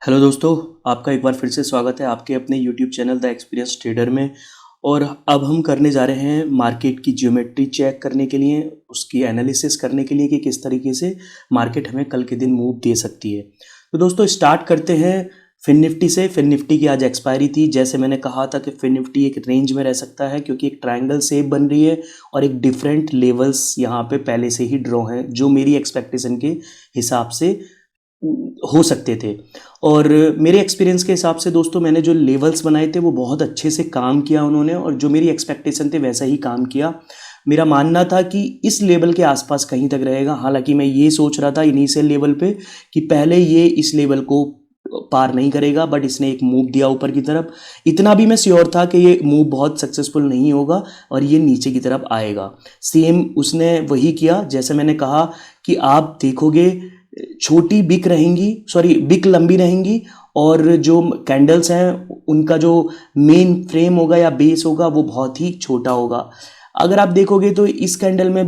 Hello दोस्तों, आपका एक बार फिर से स्वागत है आपके अपने YouTube channel the experience trader में। और अब हम करने जा रहे हैं मार्केट की ज्योमेट्री चेक करने के लिए, उसकी एनालिसिस करने के लिए कि किस तरीके से मार्केट हमें कल के दिन मूव दे सकती है। तो दोस्तों स्टार्ट करते हैं फिन निफ्टी से। फिन निफ्टी की आज एक्सपायरी थी। जैसे मैंने कहा था कि फिन निफ्टी एक रेंज में रह सकता है क्योंकि एक ट्रायंगल शेप बन रही है और एक डिफरेंट लेवल्स यहाँ पे पहले से ही ड्रॉ हैं जो मेरी एक्सपेक्टेशन के हिसाब से हो सकते थे। और मेरे एक्सपीरियंस के हिसाब से दोस्तों मैंने जो लेवल्स बनाए थे वो बहुत अच्छे से काम किया उन्होंने, और जो मेरी एक्सपेक्टेशन थे वैसा ही काम किया। मेरा मानना था कि इस लेवल के आसपास कहीं तक रहेगा। हालांकि मैं ये सोच रहा था इनिशियल लेवल पे कि पहले ये इस लेवल को पार नहीं करेगा, बट इसने एक मूव दिया ऊपर की तरफ। इतना भी मैं श्योर था कि ये मूव बहुत सक्सेसफुल नहीं होगा और ये नीचे की तरफ आएगा। सेम उसने वही किया जैसे मैंने कहा कि आप देखोगे छोटी बिक रहेंगी, सॉरी बिक लंबी रहेंगी, और जो कैंडल्स हैं उनका जो मेन फ्रेम होगा या बेस होगा वो बहुत ही छोटा होगा। अगर आप देखोगे तो इस कैंडल में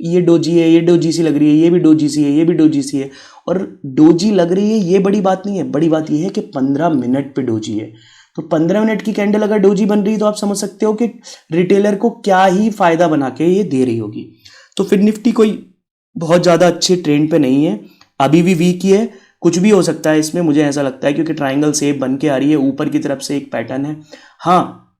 ये डोजी है, ये डोजी सी लग रही है, ये भी डोजी सी है, ये भी डोजी सी है, और डोजी लग रही है ये बड़ी बात नहीं है। बड़ी बात ये है कि 15 मिनट पे डोजी है। तो 15 मिनट की कैंडल अगर डोजी बन रही है तो आप समझ सकते हो कि रिटेलर को क्या ही फायदा बना के ये दे रही होगी। तो फिर निफ्टी कोई बहुत ज़्यादा अच्छे ट्रेंड पे नहीं है, अभी भी वीक ही है। कुछ भी हो सकता है इसमें, मुझे ऐसा लगता है, क्योंकि ट्रायंगल शेप बन के आ रही है, ऊपर की तरफ से एक पैटर्न है। हाँ,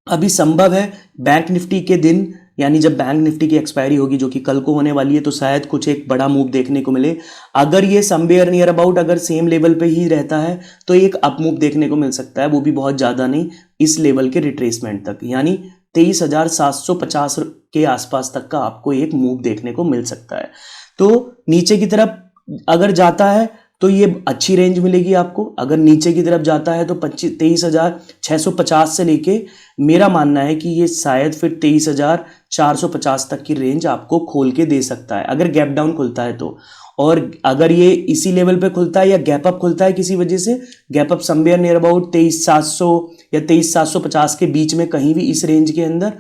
अभी संभव है बैंक निफ्टी के दिन, यानी जब बैंक निफ्टी की एक्सपायरी होगी जो कि कल को होने वाली है, तो शायद कुछ एक बड़ा मूव देखने को मिले। अगर ये समवेयर नियर अबाउट अगर सेम लेवल पे ही रहता है तो एक अप मूव देखने को मिल सकता है, वो भी बहुत ज़्यादा नहीं, इस लेवल के रिट्रेसमेंट तक, यानी 23,750 के आसपास तक का आपको एक मूव देखने को मिल सकता है। तो नीचे की तरफ अगर जाता है तो ये अच्छी रेंज मिलेगी आपको। अगर नीचे की तरफ जाता है तो 23,650 से लेके मेरा मानना है कि ये शायद फिर 23,450 तक की रेंज आपको खोल के दे सकता है अगर गैप डाउन खुलता है तो। और अगर ये इसी लेवल पे खुलता है या गैप अप खुलता है किसी वजह से, gap up somewhere near about 23,700 या 23,750 के बीच में कहीं भी इस रेंज के अंदर,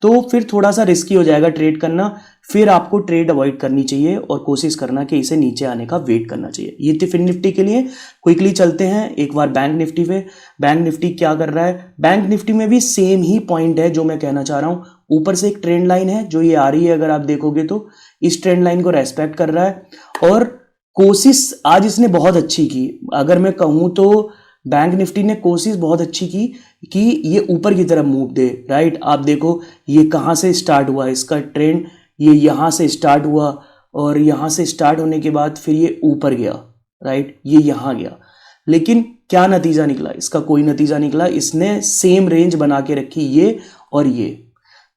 तो फिर थोड़ा सा रिस्की हो जाएगा ट्रेड करना। फिर आपको ट्रेड अवॉइड करनी चाहिए और कोशिश करना कि इसे नीचे आने का वेट करना चाहिए। ये थी फिन निफ्टी के लिए। क्विकली चलते हैं एक बार बैंक निफ्टी पे। बैंक निफ्टी क्या कर रहा है? बैंक निफ्टी में भी सेम ही पॉइंट है जो मैं कहना चाह रहा हूँ। ऊपर से एक ट्रेंड लाइन है जो ये आ रही है, अगर आप देखोगे तो इस ट्रेंड लाइन को रेस्पेक्ट कर रहा है, और कोशिश आज इसने बहुत अच्छी की। अगर मैं कहूँ तो बैंक निफ्टी ने कोशिश बहुत अच्छी की कि ये ऊपर की तरफ मूव दे, राइट। आप देखो ये कहाँ से स्टार्ट हुआ इसका ट्रेंड, ये यहाँ से स्टार्ट हुआ, और यहाँ से स्टार्ट होने के बाद फिर ये ऊपर गया, राइट, ये यहाँ गया। लेकिन क्या नतीजा निकला? इसका कोई नतीजा निकला। इसने सेम रेंज बना के रखी, ये और ये।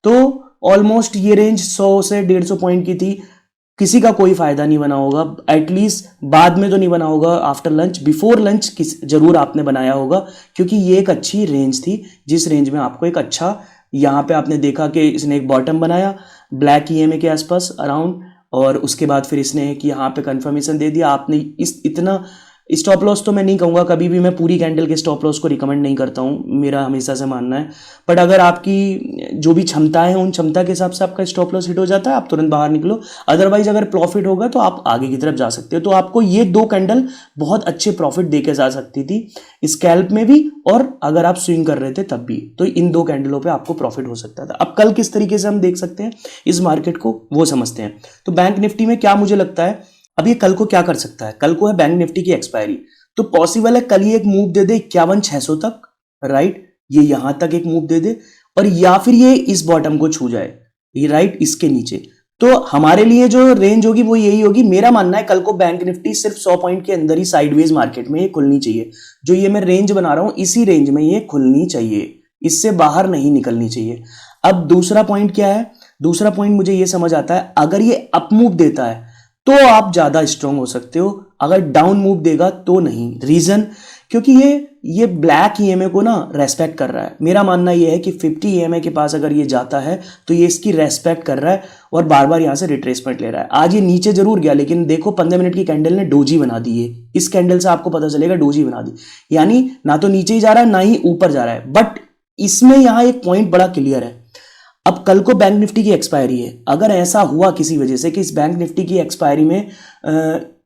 तो ऑलमोस्ट ये रेंज 100 से 150 पॉइंट की थी। किसी का कोई फायदा नहीं बना होगा, एटलीस्ट बाद में तो नहीं बना होगा, आफ्टर लंच, बिफोर लंच जरूर आपने बनाया होगा, क्योंकि ये एक अच्छी रेंज थी जिस रेंज में आपको एक अच्छा, यहाँ पे आपने देखा कि इसने एक बॉटम बनाया ब्लैक ईएमए के आसपास अराउंड, और उसके बाद फिर इसने एक यहाँ पे कंफर्मेशन दे दिया। आपने इस इतना स्टॉप लॉस तो मैं नहीं कहूँगा, कभी भी मैं पूरी कैंडल के स्टॉप लॉस को रिकमेंड नहीं करता हूँ, मेरा हमेशा से मानना है। बट अगर आपकी जो भी क्षमता है उन क्षमता के हिसाब से आपका स्टॉप लॉस हिट हो जाता है, आप तुरंत बाहर निकलो। अदरवाइज अगर प्रॉफिट होगा तो आप आगे की तरफ जा सकते हो। तो आपको ये दो कैंडल बहुत अच्छे प्रॉफिट दे के जा सकती थी, स्कैल्प में भी और अगर आप स्विंग कर रहे थे तब भी। तो इन दो कैंडलों पे आपको प्रॉफिट हो सकता था। अब कल किस तरीके से हम देख सकते हैं इस मार्केट को, वो समझते हैं। तो बैंक निफ्टी में क्या मुझे लगता है, अब ये कल को क्या कर सकता है? कल को है बैंक निफ्टी की एक्सपायरी, तो पॉसिबल है कल ही एक मूव दे दे 51,600 तक, राइट, ये यहां तक एक मूव दे दे, और या फिर ये इस बॉटम को छू जाए, ये राइट, इसके नीचे। तो हमारे लिए जो रेंज होगी वो यही होगी। मेरा मानना है कल को बैंक निफ्टी सिर्फ 100 पॉइंट के अंदर ही साइडवेज मार्केट में ये खुलनी चाहिए। जो ये मैं रेंज बना रहा हूं इसी रेंज में ये खुलनी चाहिए, इससे बाहर नहीं निकलनी चाहिए। अब दूसरा पॉइंट क्या है? दूसरा पॉइंट मुझे ये समझ आता है, अगर ये अप मूव देता है तो आप ज्यादा स्ट्रांग हो सकते हो, अगर डाउन मूव देगा तो नहीं। रीजन, क्योंकि ये ब्लैक ईएमए को ना रेस्पेक्ट कर रहा है। मेरा मानना ये है कि 50 ईएमए के पास अगर ये जाता है तो ये इसकी रेस्पेक्ट कर रहा है और बार बार यहां से रिट्रेसमेंट ले रहा है। आज ये नीचे जरूर गया, लेकिन देखो 15 मिनट की कैंडल ने डोजी बना दी है। इस कैंडल से आपको पता चलेगा डोजी बना दी, यानी ना तो नीचे ही जा रहा है ना ही ऊपर जा रहा है। बट इसमें यहां एक पॉइंट बड़ा क्लियर है। अब कल को बैंक निफ्टी की एक्सपायरी है, अगर ऐसा हुआ किसी वजह से कि इस बैंक निफ्टी की एक्सपायरी में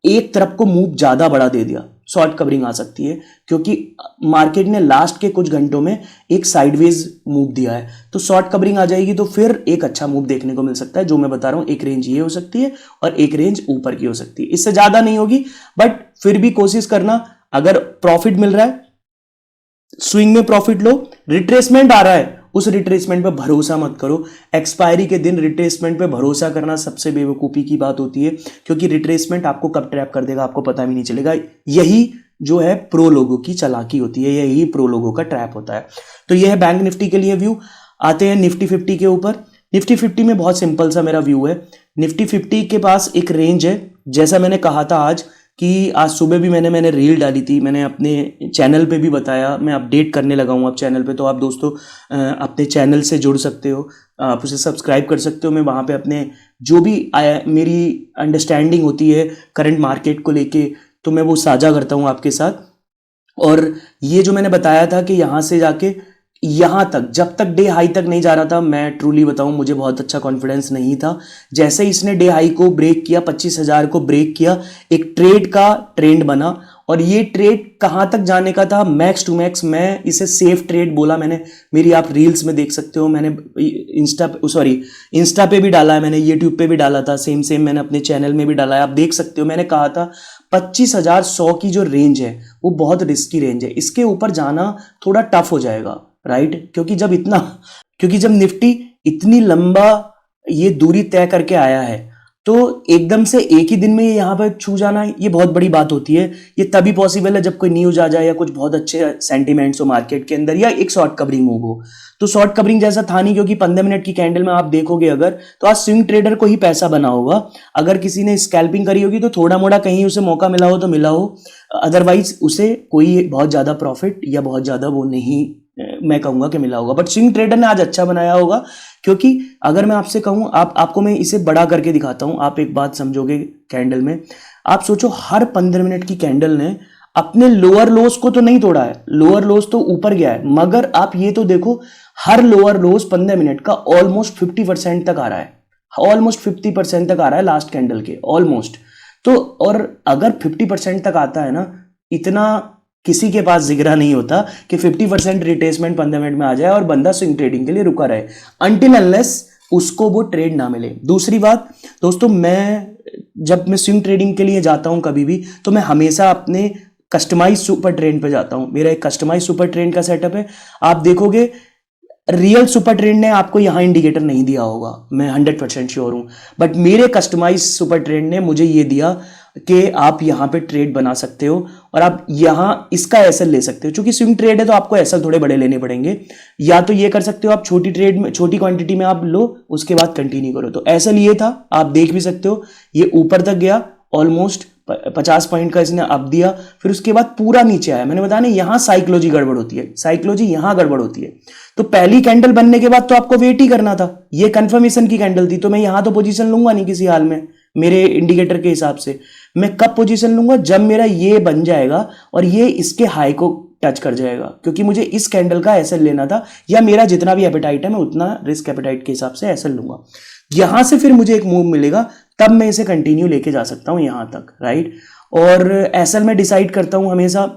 एक तरफ को मूव ज्यादा बड़ा दे दिया, शॉर्ट कवरिंग आ सकती है, क्योंकि मार्केट ने लास्ट के कुछ घंटों में एक साइडवेज मूव दिया है, तो शॉर्ट कवरिंग आ जाएगी तो फिर एक अच्छा मूव देखने को मिल सकता है। जो मैं बता रहा हूं, एक रेंज ये हो सकती है और एक रेंज ऊपर की हो सकती है, इससे ज्यादा नहीं होगी, बट फिर भी कोशिश करना, अगर प्रॉफिट मिल रहा है स्विंग में प्रॉफिट लो, रिट्रेसमेंट आ रहा है उस रिट्रेसमेंट पे भरोसा मत करो। एक्सपायरी के दिन रिट्रेसमेंट पे भरोसा करना सबसे बेवकूफ़ी की बात होती है, क्योंकि रिट्रेसमेंट आपको कब ट्रैप कर देगा आपको पता भी नहीं चलेगा। यही जो है प्रो लोगों की चालाकी होती है, यही प्रो लोगों का ट्रैप होता है। तो यह है बैंक निफ्टी के लिए व्यू। आते हैं निफ्टी 50 के ऊपर। निफ्टी 50 में बहुत सिंपल सा मेरा व्यू है। निफ्टी 50 के पास एक रेंज है, जैसा मैंने कहा था आज कि आज सुबह भी मैंने रील डाली थी, मैंने अपने चैनल पे भी बताया, मैं अपडेट करने लगा हूँ अब चैनल पे, तो आप दोस्तों अपने चैनल से जुड़ सकते हो, आप उसे सब्सक्राइब कर सकते हो। मैं वहाँ पे अपने जो भी मेरी अंडरस्टैंडिंग होती है करंट मार्केट को लेके, तो मैं वो साझा करता हूँ आपके साथ। और ये जो मैंने बताया था कि यहाँ से जाके यहाँ तक, जब तक डे हाई तक नहीं जा रहा था, मैं ट्रूली बताऊं मुझे बहुत अच्छा कॉन्फिडेंस नहीं था। जैसे ही इसने डे हाई को ब्रेक किया, 25,000 को ब्रेक किया, एक ट्रेड का ट्रेंड बना, और ये ट्रेड कहाँ तक जाने का था, मैक्स टू मैक्स। मैं इसे सेफ ट्रेड बोला, मैंने, मेरी आप रील्स में देख सकते हो, मैंने इंस्टा पे भी डाला है, मैंने यूट्यूब पे भी डाला था, सेम मैंने अपने चैनल में भी डाला है, आप देख सकते हो। मैंने कहा था 25,100 की जो रेंज है वो बहुत रिस्की रेंज है, इसके ऊपर जाना थोड़ा टफ हो जाएगा, राइट। क्योंकि जब निफ्टी इतनी लंबा ये दूरी तय करके आया है, तो एकदम से एक ही दिन में यहाँ पर छू जाना, ये बहुत बड़ी बात होती है। ये तभी पॉसिबल है जब कोई न्यूज आ जाए या कुछ बहुत अच्छे सेंटिमेंट्स हो मार्केट के अंदर, या एक शॉर्ट कवरिंग मूव हो। तो शॉर्ट कवरिंग जैसा था नहीं, क्योंकि 15 मिनट की कैंडल में आप देखोगे अगर, तो आज स्विंग ट्रेडर को ही पैसा बना होगा। अगर किसी ने स्कैल्पिंग करी होगी तो थोड़ा मोड़ा कहीं उसे मौका मिला हो तो मिला हो, अदरवाइज उसे कोई बहुत ज्यादा प्रॉफिट या बहुत ज्यादा वो नहीं, मैं कहूंगा कि मिला होगा। बट स्विंग ट्रेडर ने आज अच्छा बनाया होगा, क्योंकि अगर मैं आपसे कहूं, आपको मैं इसे बड़ा करके दिखाता हूं, आप एक बात समझोगे कैंडल में। आप सोचो, हर 15 मिनट की कैंडल ने अपने लोअर लोस को तो नहीं तोड़ा है, लोअर लोस तो ऊपर गया है, मगर आप ये तो देखो, हर लोअर लोस 15 मिनट का ऑलमोस्ट 50% तक आ रहा है, ऑलमोस्ट 50% तक आ रहा है लास्ट कैंडल के, ऑलमोस्ट। तो और अगर 50% तक आता है ना, इतना किसी के पास जिगरा नहीं होता कि 50% रिट्रेसमेंट 15 मिनट में आ जाए और बंदा स्विंग ट्रेडिंग के लिए रुका रहे, अनटिल अनलेस उसको वो ट्रेड ना मिले। दूसरी बात दोस्तों, जब मैं स्विंग ट्रेडिंग के लिए जाता हूं कभी भी, तो मैं हमेशा अपने कस्टमाइज सुपर ट्रेंड पे जाता हूं। मेरा एक कस्टमाइज सुपर ट्रेंड का सेटअप है। आप देखोगे रियल सुपर ट्रेंड ने आपको यहां इंडिकेटर नहीं दिया होगा, मैं 100% श्योर हूं, बट मेरे कस्टमाइज सुपर ट्रेंड ने मुझे ये दिया कि आप यहां पे ट्रेड बना सकते हो और आप यहां इसका एसएल ले सकते हो। क्योंकि स्विंग ट्रेड है तो आपको एसएल थोड़े बड़े लेने पड़ेंगे, या तो ये कर सकते हो आप छोटी ट्रेड में, छोटी क्वांटिटी में आप लो, उसके बाद कंटिन्यू करो। तो एसएल ये था, आप देख भी सकते हो, ये ऊपर तक गया, ऑलमोस्ट 50 पॉइंट का इसने अप दिया, फिर उसके बाद पूरा नीचे आया। मैंने बताया ना, यहां साइकोलॉजी गड़बड़ होती है, साइकोलॉजी यहां गड़बड़ होती है। तो पहली कैंडल बनने के बाद तो आपको वेट ही करना था, ये कंफर्मेशन की कैंडल थी, तो मैं यहां तो पोजीशन लूंगा नहीं किसी हाल में। मेरे इंडिकेटर के हिसाब से मैं कब पोजीशन लूंगा, जब मेरा ये बन जाएगा और ये इसके हाई को टच कर जाएगा, क्योंकि मुझे इस कैंडल का एसएल लेना था, या मेरा जितना भी एपेटाइट है मैं उतना रिस्क एपेटाइट के हिसाब से एसएल लूंगा। यहां से फिर मुझे एक मूव मिलेगा, तब मैं इसे कंटिन्यू लेके जा सकता हूं यहां तक, राइट। और एसएल में डिसाइड करता हूं हमेशा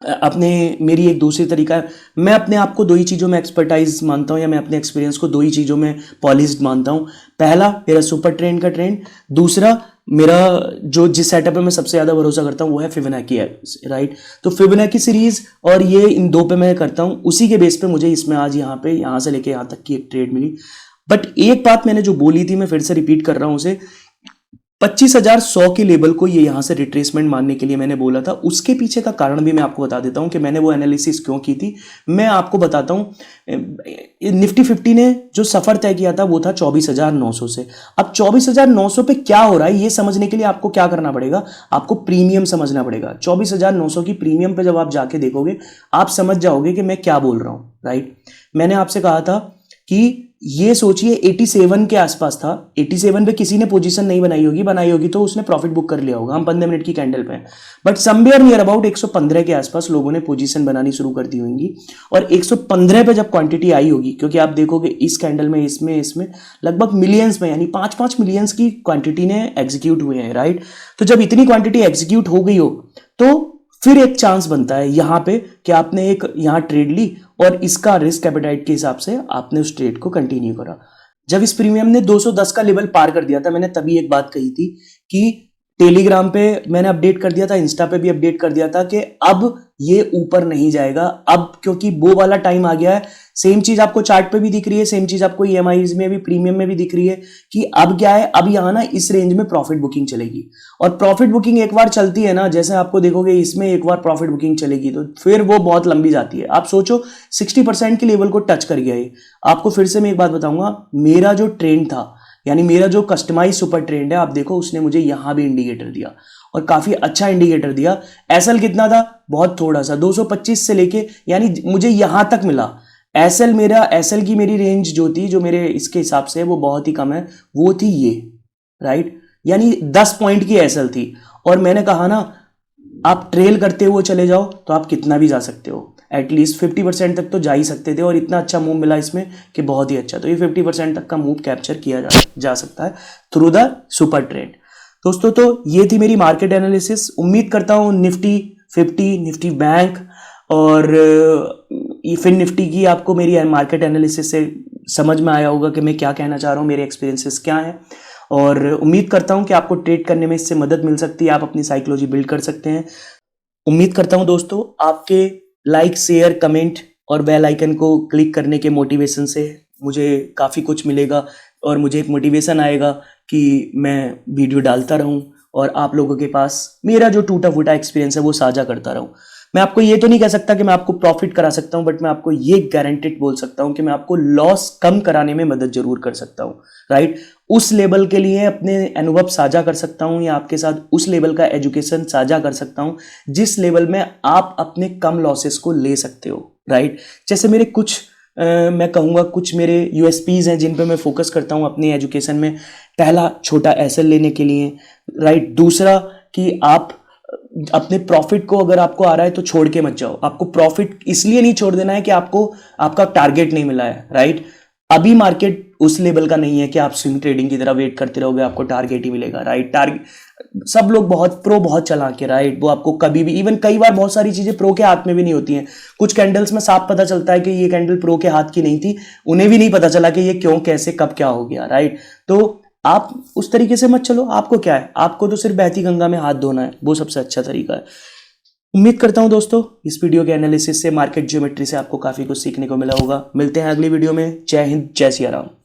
अपने, मेरी एक दूसरी तरीका है, मैं अपने आप को दो ही चीज़ों में एक्सपर्टाइज मानता हूं, या मैं अपने एक्सपीरियंस को दो ही चीज़ों में पॉलिश्ड मानता हूं। पहला मेरा सुपर ट्रेंड का ट्रेंड, दूसरा मेरा जो जिस सेटअप पे मैं सबसे ज़्यादा भरोसा करता हूं वो है फिबोनाची है, राइट। तो फिबोनाची सीरीज और ये इन दो पे मैं करता हूं, उसी के बेस पे मुझे इसमें आज यहाँ से लेके यहाँ तक की एक ट्रेड मिली। बट एक बात मैंने जो बोली थी, मैं फिर से रिपीट कर रहा हूं उसे, 25,100 के लेवल को ये यहां से रिट्रेसमेंट मानने के लिए मैंने बोला था। उसके पीछे का कारण भी मैं आपको बता देता हूं कि मैंने वो एनालिसिस क्यों की थी, मैं आपको बताता हूं। निफ्टी 50 ने जो सफर तय किया था वो था 24,900 से। अब 24,900 पे क्या हो रहा है ये समझने के लिए आपको क्या करना पड़ेगा, आपको प्रीमियम समझना पड़ेगा। 24,900 की प्रीमियम पे जब आप जाके देखोगे, आप समझ जाओगे कि मैं क्या बोल रहा हूं, राइट। मैंने आपसे कहा था कि ये सोचिए 87 के आसपास था, 87 पे किसी ने पोजीशन नहीं बनाई होगी तो उसने प्रॉफिट बुक कर लिया होगा, हम 15 मिनट की कैंडल पे। बट समवेयर नियर अबाउट 115 के आसपास लोगों ने पोजीशन बनानी शुरू कर दी होंगी, और 115 पे जब क्वांटिटी आई होगी, क्योंकि आप देखोगे इस कैंडल में इसमें लगभग मिलियंस में, यानी 5-5 मिलियंस की क्वांटिटी ने एग्जीक्यूट हुए हैं, राइट। तो जब इतनी क्वांटिटी एग्जीक्यूट हो गई हो, तो फिर एक चांस बनता है यहाँ पे कि आपने एक यहाँ ट्रेड ली और इसका रिस्क एपेटाइट के हिसाब से आपने उस ट्रेड को कंटिन्यू करा। जब इस प्रीमियम ने 210 का लेवल पार कर दिया था, मैंने तभी एक बात कही थी कि टेलीग्राम पे मैंने अपडेट कर दिया था, इंस्टा पे भी अपडेट कर दिया था कि अब ये ऊपर नहीं जाएगा, अब क्योंकि वो वाला टाइम आ गया है। सेम चीज आपको चार्ट पे भी दिख रही है, सेम चीज आपको ईएमआईज में भी, प्रीमियम में भी दिख रही है कि अब क्या है, अब यहाँ ना इस रेंज में प्रॉफिट बुकिंग चलेगी। और प्रॉफिट बुकिंग एक बार चलती है ना, जैसे आपको देखोगे इसमें एक बार प्रॉफिट बुकिंग चलेगी तो फिर वो बहुत लंबी जाती है। आप सोचो 60% के लेवल को टच कर गया है। आपको फिर से मैं एक बात बताऊंगा, मेरा जो ट्रेंड था, यानी मेरा जो कस्टमाइज सुपर ट्रेंड है, आप देखो उसने मुझे यहां भी इंडिकेटर दिया और काफी अच्छा इंडिकेटर दिया। एसएल कितना था, बहुत थोड़ा सा, 225 से लेके, यानी मुझे यहां तक मिला। एसएल की मेरी रेंज जो थी, जो मेरे इसके हिसाब से वो बहुत ही कम है, वो थी ये, राइट, यानी 10 पॉइंट की एसएल थी। और मैंने कहा ना, आप ट्रेल करते हुए चले जाओ तो आप कितना भी जा सकते हो, एटलीस्ट 50% तक तो जा ही सकते थे। और इतना अच्छा मूव मिला इसमें कि बहुत ही अच्छा। तो ये 50% तक का मूव कैप्चर किया जा सकता है थ्रू द सुपर ट्रेंड। दोस्तों, तो ये थी मेरी मार्केट एनालिसिस। उम्मीद करता हूँ निफ्टी 50, निफ्टी बैंक और फिर निफ्टी की आपको मेरी मार्केट एनालिसिस से समझ में आया होगा कि मैं क्या कहना चाह रहा हूँ, मेरे एक्सपीरियंसेस क्या हैं। और उम्मीद करता हूँ कि आपको ट्रेड करने में इससे मदद मिल सकती है, आप अपनी साइकोलॉजी बिल्ड कर सकते हैं। उम्मीद करता हूँ दोस्तों आपके लाइक, शेयर, कमेंट और बेल आइकन को क्लिक करने के मोटिवेशन से मुझे काफ़ी कुछ मिलेगा और मुझे एक मोटिवेशन आएगा कि मैं वीडियो डालता रहूं और आप लोगों के पास मेरा जो टूटा फूटा एक्सपीरियंस है वो साझा करता रहूं। मैं आपको ये तो नहीं कह सकता कि मैं आपको प्रॉफिट करा सकता हूं, बट मैं आपको ये गारंटेड बोल सकता हूं कि मैं आपको लॉस कम कराने में मदद जरूर कर सकता हूं, राइट। उस लेवल के लिए अपने अनुभव साझा कर सकता हूं या आपके साथ उस लेवल का एजुकेशन साझा कर सकता हूं जिस लेवल में आप अपने कम लॉसेस को ले सकते हो, राइट। जैसे मेरे कुछ मैं कहूँगा कुछ मेरे यूएसपीज हैं जिन पे मैं फोकस करता हूँ अपनी एजुकेशन में। पहला, छोटा एसएल लेने के लिए, राइट। दूसरा कि आप अपने प्रॉफिट को, अगर आपको आ रहा है तो छोड़ के मत जाओ। आपको प्रॉफिट इसलिए नहीं छोड़ देना है कि आपको आपका टारगेट नहीं मिला है, राइट। अभी मार्केट उस लेवल का नहीं है कि आप स्विंग ट्रेडिंग की तरह वेट करते रहोगे आपको टारगेट ही मिलेगा, राइट। टारगेट सब लोग बहुत चला के, राइट, वो आपको कभी भी, इवन कई बार बहुत सारी चीजें प्रो के हाथ में भी नहीं होती हैं। कुछ कैंडल्स में साफ पता चलता है कि ये कैंडल प्रो के हाथ की नहीं थी, उन्हें भी नहीं पता चला कि ये क्यों, कैसे, कब क्या हो गया, राइट। तो आप उस तरीके से मत चलो। आपको क्या है, आपको तो सिर्फ बहती गंगा में हाथ धोना है, वो सबसे अच्छा तरीका है। उम्मीद करता हूं दोस्तों इस वीडियो के एनालिसिस से, मार्केट ज्योमेट्री से आपको काफी कुछ सीखने को मिला होगा। मिलते हैं अगली वीडियो में। जय हिंद, जय सिया राम।